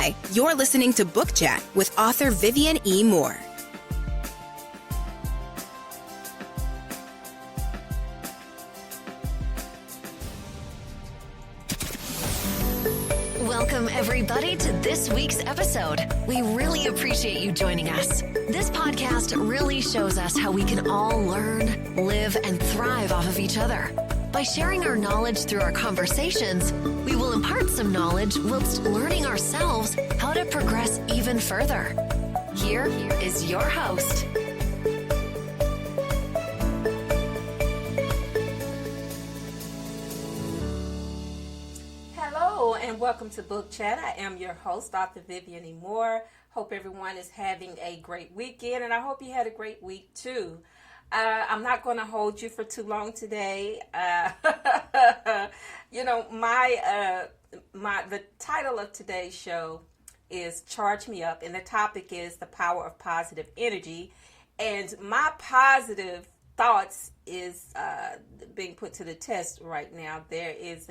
Hi, you're listening to Book Chat with author Vivian E. Moore. Welcome, everybody, to this week's episode. We really appreciate you joining us. This podcast really shows us how we can all learn, live, and thrive off of each other. By sharing our knowledge through our conversations, we will impart some knowledge whilst learning ourselves how to progress even further. Here is your host. Hello and welcome to Book Chat. I am your host, Dr. Vivian E. Moore. Hope everyone is having a great weekend, and I hope you had a great week too. I'm not going to hold you for too long today. The title of today's show is Charge Me Up, and the topic is the power of positive energy. And my positive thoughts is being put to the test right now. There is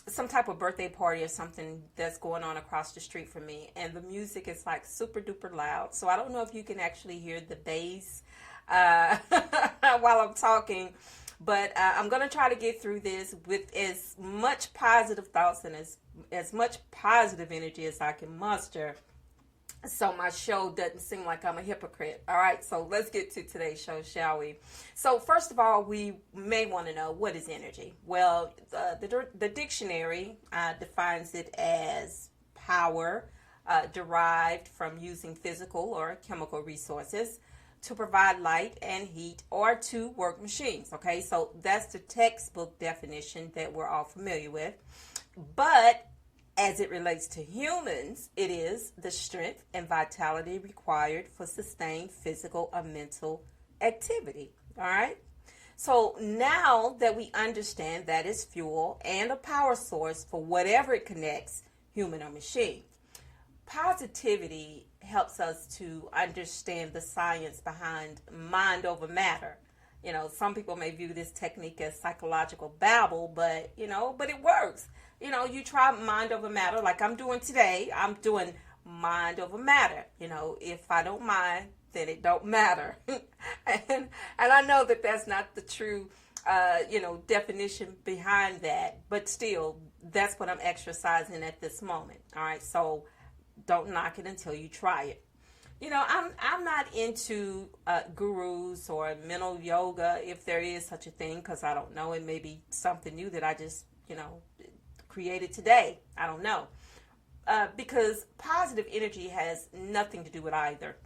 some type of birthday party or something that's going on across the street from me, and the music is like super duper loud. So I don't know if you can actually hear the bass while I'm talking, but I'm going to try to get through this with as much positive thoughts and as much positive energy as I can muster, so my show doesn't seem like I'm a hypocrite. All right, so let's get to today's show, shall we? So first of all, we may want to know, what is energy? Well, the dictionary defines it as power derived from using physical or chemical resources to provide light and heat or to work machines. Okay, so that's the textbook definition that we're all familiar with. But as it relates to humans, it is the strength and vitality required for sustained physical or mental activity. All right. So now that we understand that is fuel and a power source for whatever it connects, human or machine, positivity helps us to understand the science behind mind over matter. You know, some people may view this technique as psychological babble, but it works. You know, you try mind over matter like I'm doing today. I'm doing mind over matter. You know, if I don't mind, then it don't matter. and I know that that's not the true, definition behind that. But still, that's what I'm exercising at this moment. All right, so don't knock it until you try it. You know, I'm not into gurus or mental yoga, if there is such a thing, because I don't know. It may be something new that I just, created today. I don't know. Because positive energy has nothing to do with either.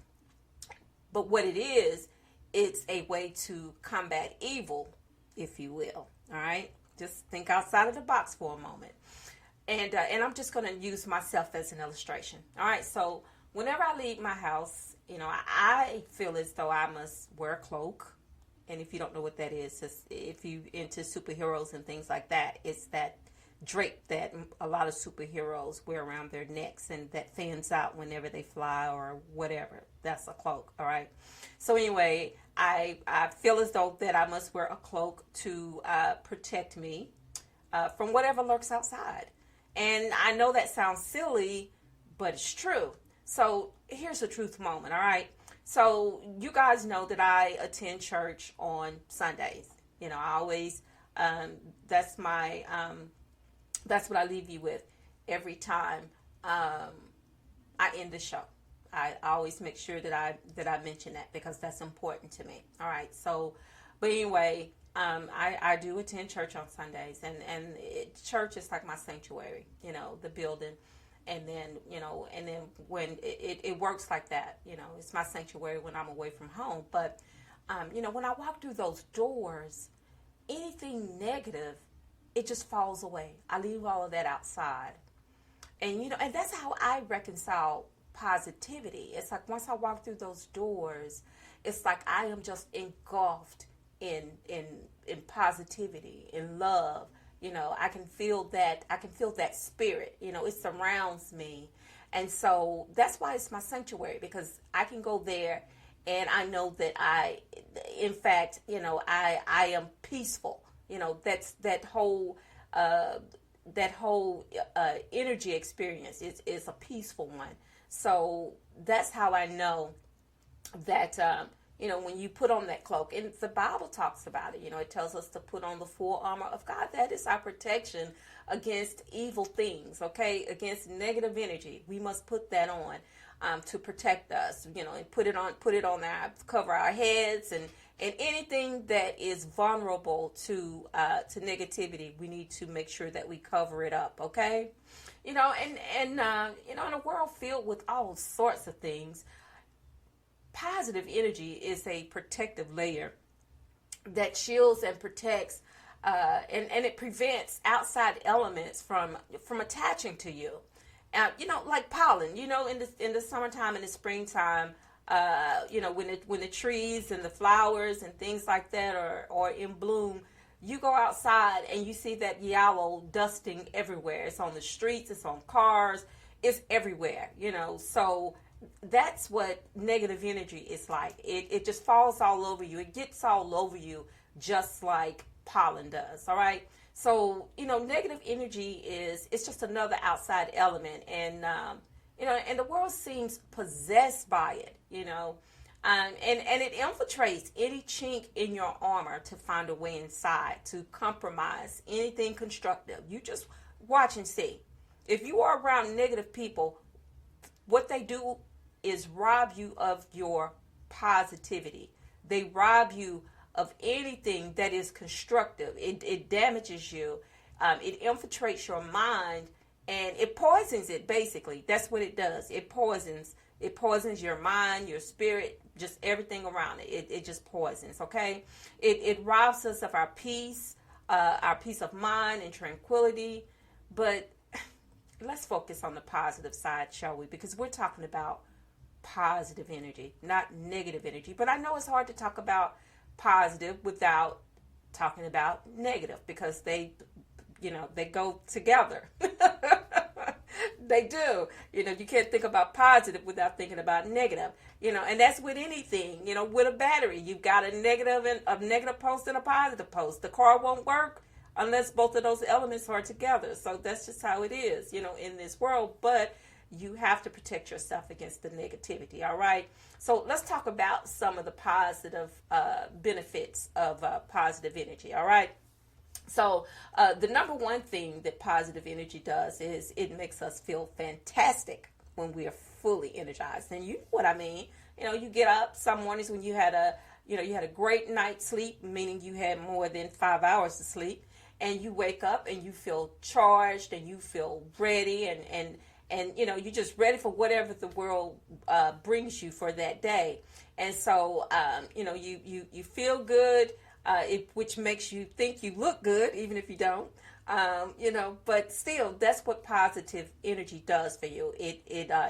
But what it is, it's a way to combat evil, if you will. All right? Just think outside of the box for a moment. And I'm just going to use myself as an illustration. All right? So whenever I leave my house, I feel as though I must wear a cloak. And if you don't know what that is, if you're into superheroes and things like that, it's that drape that a lot of superheroes wear around their necks and that fans out whenever they fly or whatever. That's a cloak, all right? So anyway, I feel as though that I must wear a cloak to protect me from whatever lurks outside. And I know that sounds silly, but it's true. So here's a truth moment, all right? So you guys know that I attend church on Sundays. I always, that's what I leave you with every time I end the show. I always make sure that I mention that because that's important to me. All right. So, but anyway, I do attend church on Sundays, and church is like my sanctuary. The building, and then when it works like that, it's my sanctuary when I'm away from home. But when I walk through those doors, anything negative, it just falls away. I leave all of that outside. And, and that's how I reconcile positivity. It's like once I walk through those doors, it's like I am just engulfed in positivity, in love. I can feel that spirit, it surrounds me. And so that's why it's my sanctuary, because I can go there and I know that I am peaceful. That's that whole energy experience is a peaceful one. So that's how I know that when you put on that cloak, and the Bible talks about it, it tells us to put on the full armor of God. That is our protection against evil things, okay, against negative energy. We must put that on to protect us, and put it on cover our heads, and anything that is vulnerable to negativity, we need to make sure that we cover it up, okay? In a world filled with all sorts of things, positive energy is a protective layer that shields and protects, and it prevents outside elements from attaching to you. Like pollen. In the summertime, in the springtime, when the trees and the flowers and things like that are in bloom, you go outside and you see that yellow dusting everywhere. It's on the streets, it's on cars, it's everywhere. So that's what negative energy is like. It just falls all over you. It gets all over you, just like pollen does. All right. So negative energy it's just another outside element, and and the world seems possessed by it. And it infiltrates any chink in your armor to find a way inside, to compromise anything constructive. You just watch and see. If you are around negative people, what they do is rob you of your positivity. They rob you of anything that is constructive. It damages you. It infiltrates your mind, and it poisons it, basically. That's what it does. It poisons your mind, your spirit, just everything around it. It just poisons, okay? It robs us of our peace of mind and tranquility. But let's focus on the positive side, shall we? Because we're talking about positive energy, not negative energy. But I know it's hard to talk about positive without talking about negative, because they go together. They do. You can't think about positive without thinking about negative. And that's with anything. With a battery, you've got a negative post and a positive post. The car won't work unless both of those elements are together. So that's just how it is, in this world. But you have to protect yourself against the negativity. All right. So let's talk about some of the positive benefits of positive energy. All right. So the number one thing that positive energy does is it makes us feel fantastic when we are fully energized. And you know what I mean. You get up some mornings when you had a great night's sleep, meaning you had more than 5 hours to sleep, and you wake up and you feel charged and you feel ready, and you're just ready for whatever the world brings you for that day. And so you feel good. Which makes you think you look good, even if you don't, but still, that's what positive energy does for you. It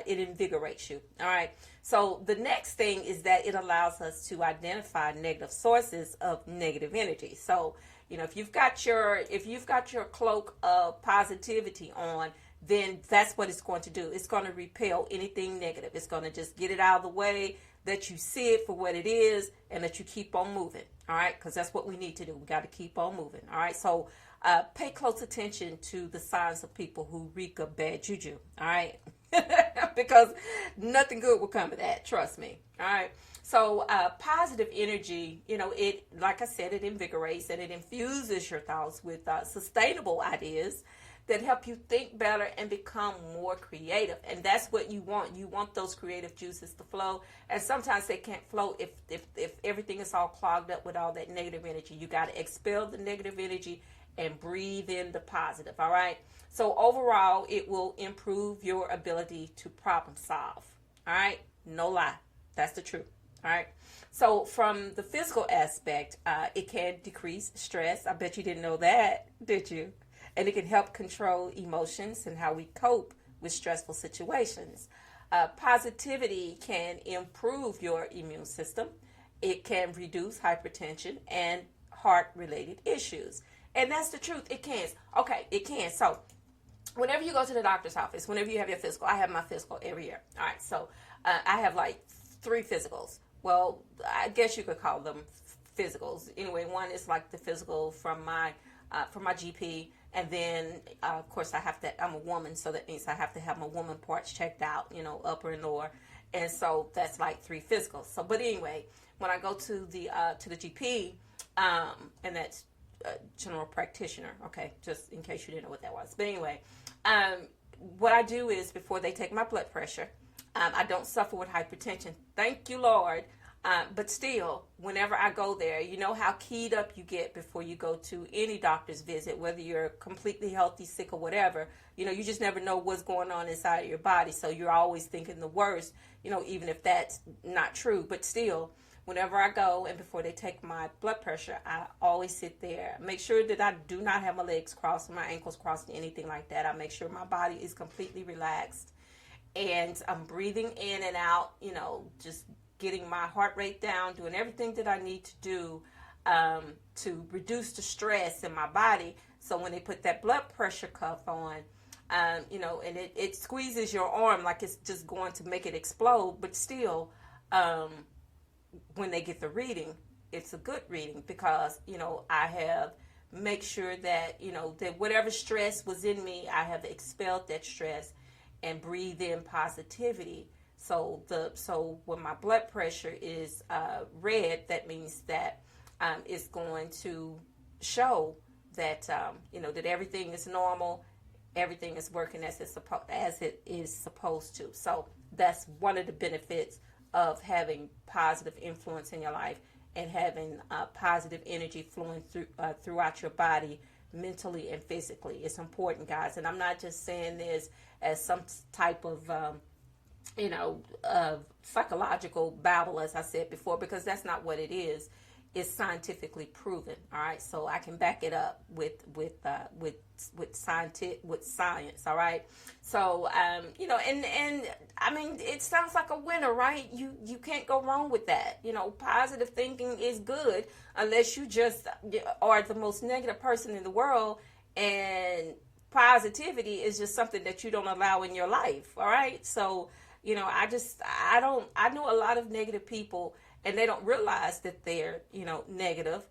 invigorates you. All right. So the next thing is that it allows us to identify negative sources of negative energy. So, if you've got your cloak of positivity on, then that's what it's going to do. It's going to repel anything negative. It's going to just get it out of the way, that you see it for what it is, and that you keep on moving. All right, because that's what we need to do. We got to keep on moving. All right, so pay close attention to the signs of people who reek of bad juju. All right, because nothing good will come of that. Trust me. All right. So positive energy, it, like I said, it invigorates and it infuses your thoughts with sustainable ideas that help you think better and become more creative. And that's what you want. You want those creative juices to flow. And sometimes they can't flow if everything is all clogged up with all that negative energy. You got to expel the negative energy and breathe in the positive. All right. So overall, it will improve your ability to problem solve. All right. No lie. That's the truth. All right. So from the physical aspect, it can decrease stress. I bet you didn't know that, did you? And it can help control emotions and how we cope with stressful situations. Positivity can improve your immune system. It can reduce hypertension and heart-related issues. And that's the truth. It can. Okay, it can. So whenever you go to the doctor's office, whenever you have your physical, I have my physical every year. All right, so I have like 3 physicals. Well, I guess you could call them physicals. Anyway, one is like the physical from my GP. And then, of course, I'm a woman, so that means I have to have my woman parts checked out, upper and lower. And so that's like 3 physicals. So, but anyway, when I go to the GP, and that's general practitioner, okay, just in case you didn't know what that was. But anyway, what I do is before they take my blood pressure, I don't suffer with hypertension. Thank you, Lord. But still, whenever I go there, you know how keyed up you get before you go to any doctor's visit, whether you're completely healthy, sick, or whatever. You just never know what's going on inside of your body. So you're always thinking the worst, even if that's not true. But still, whenever I go and before they take my blood pressure, I always sit there. Make sure that I do not have my legs crossed, my ankles crossed, anything like that. I make sure my body is completely relaxed. And I'm breathing in and out, just getting my heart rate down, doing everything that I need to do to reduce the stress in my body. So when they put that blood pressure cuff on, and it squeezes your arm like it's just going to make it explode. But still, when they get the reading, it's a good reading because, I have make sure that, that whatever stress was in me, I have expelled that stress and breathe in positivity. So when my blood pressure is red, that means that it's going to show that that everything is normal, everything is working as it is supposed to. So that's one of the benefits of having positive influence in your life and having positive energy flowing throughout your body, mentally and physically. It's important, guys. And I'm not just saying this as some type of psychological babble, as I said before, because that's not what it is. It's scientifically proven. All right, so I can back it up with science. All right, so and I mean, it sounds like a winner, right? You can't go wrong with that. Positive thinking is good unless you just are the most negative person in the world, and positivity is just something that you don't allow in your life. All right, so. I know a lot of negative people and they don't realize that they're, negative,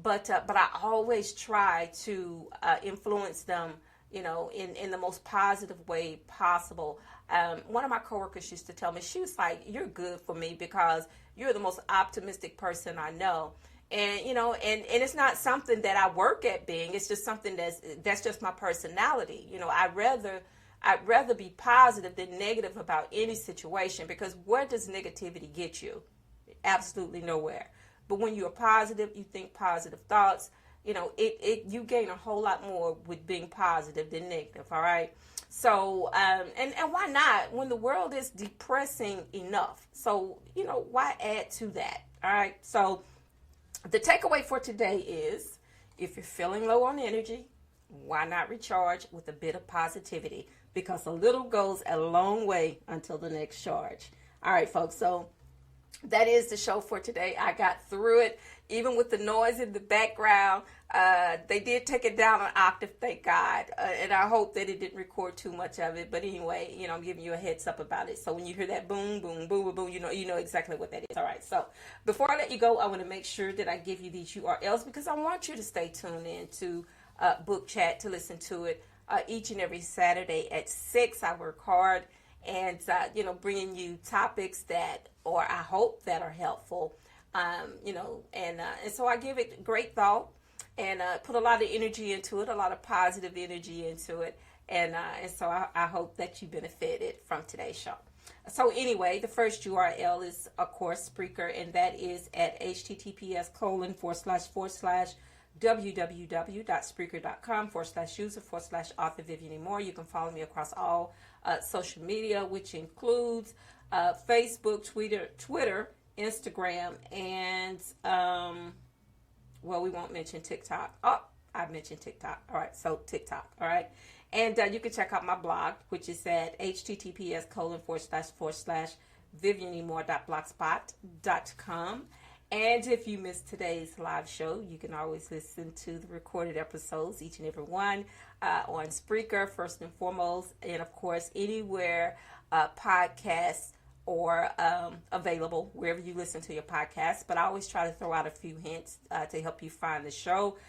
but I always try to influence them, in the most positive way possible. One of my coworkers used to tell me, she was like, "You're good for me because you're the most optimistic person I know." And, and it's not something that I work at being, it's just something that's just my personality. I'd rather be positive than negative about any situation, because where does negativity get you? Absolutely nowhere. But when you're positive, you think positive thoughts, you gain a whole lot more with being positive than negative. All right. So, and why not when the world is depressing enough? So, why add to that? All right. So the takeaway for today is if you're feeling low on energy, why not recharge with a bit of positivity? Because a little goes a long way until the next charge. All right, folks. So that is the show for today. I got through it, even with the noise in the background. They did take it down an octave, thank God. And I hope that it didn't record too much of it. But anyway, I'm giving you a heads up about it. So when you hear that boom, boom, boom, boom, boom, you know exactly what that is. All right. So before I let you go, I want to make sure that I give you these URLs because I want you to stay tuned in to Book Chat to listen to it. Each and every Saturday at 6, I work hard and, bringing you topics that, or I hope that are helpful, and so I give it great thought and put a lot of energy into it, a lot of positive energy into it. And so I hope that you benefited from today's show. So anyway, the first URL is, of course, Spreaker, and that is at https://www.spreaker.com/user/author Vivian Moore. You can follow me across all social media, which includes Facebook, Twitter, Instagram, and we won't mention TikTok. Oh, I mentioned TikTok. All right, so TikTok. All right. And you can check out my blog, which is at https://vivianemore.blogspot.com. And if you missed today's live show, you can always listen to the recorded episodes, each and every one, on Spreaker, first and foremost, and of course, anywhere podcasts or available, wherever you listen to your podcasts. But I always try to throw out a few hints to help you find the show.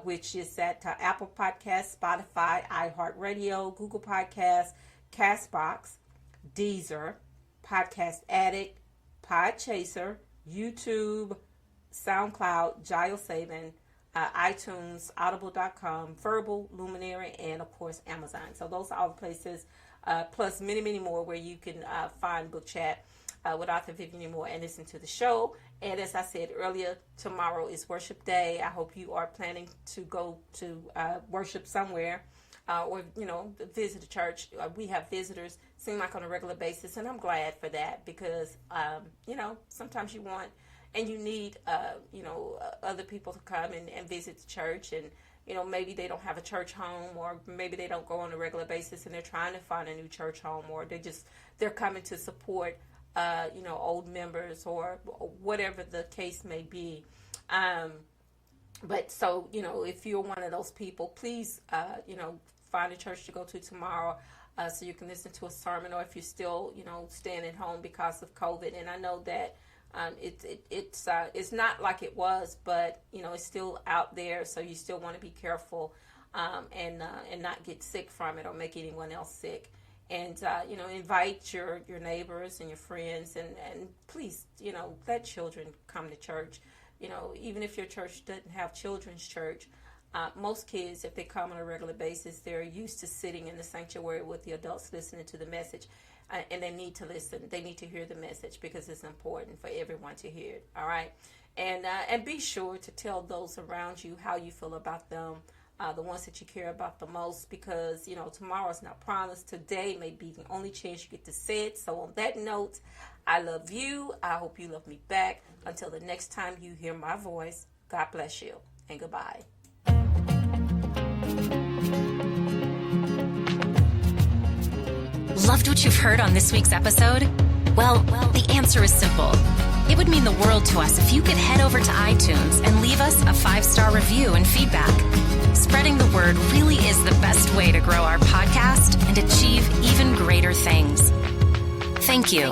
which is at Apple Podcasts, Spotify, iHeartRadio, Google Podcasts, Castbox, Deezer, Podcast Addict, Podchaser, YouTube, SoundCloud, GileSavin, iTunes, Audible.com, Verbal, Luminary, and of course Amazon. So those are all the places, plus many, many more where you can find Book Chat with author Vivian Moore and listen to the show. And as I said earlier, tomorrow is worship day. I hope you are planning to go to worship somewhere or, visit a church. We have visitors, seem like on a regular basis, and I'm glad for that because, sometimes you want and you need, other people to come and visit the church. And, maybe they don't have a church home, or maybe they don't go on a regular basis and they're trying to find a new church home, or they're coming to support old members or whatever the case may be. But so, if you're one of those people, please, find a church to go to tomorrow so you can listen to a sermon, or if you're still, staying at home because of COVID. And I know that it's not like it was, but, it's still out there. So you still want to be careful and not get sick from it or make anyone else sick. And, invite your neighbors and your friends and please, let children come to church. Even if your church doesn't have children's church, most kids, if they come on a regular basis, they're used to sitting in the sanctuary with the adults listening to the message. And they need to listen. They need to hear the message because it's important for everyone to hear it. All right. And be sure to tell those around you how you feel about them. The ones that you care about the most, because, tomorrow's not promised. Today may be the only chance you get to say it. So on that note, I love you. I hope you love me back. Until the next time you hear my voice, God bless you and goodbye. Loved what you've heard on this week's episode? Well, the answer is simple. It would mean the world to us if you could head over to iTunes and leave us a 5-star review and feedback. Spreading the word really is the best way to grow our podcast and achieve even greater things. Thank you.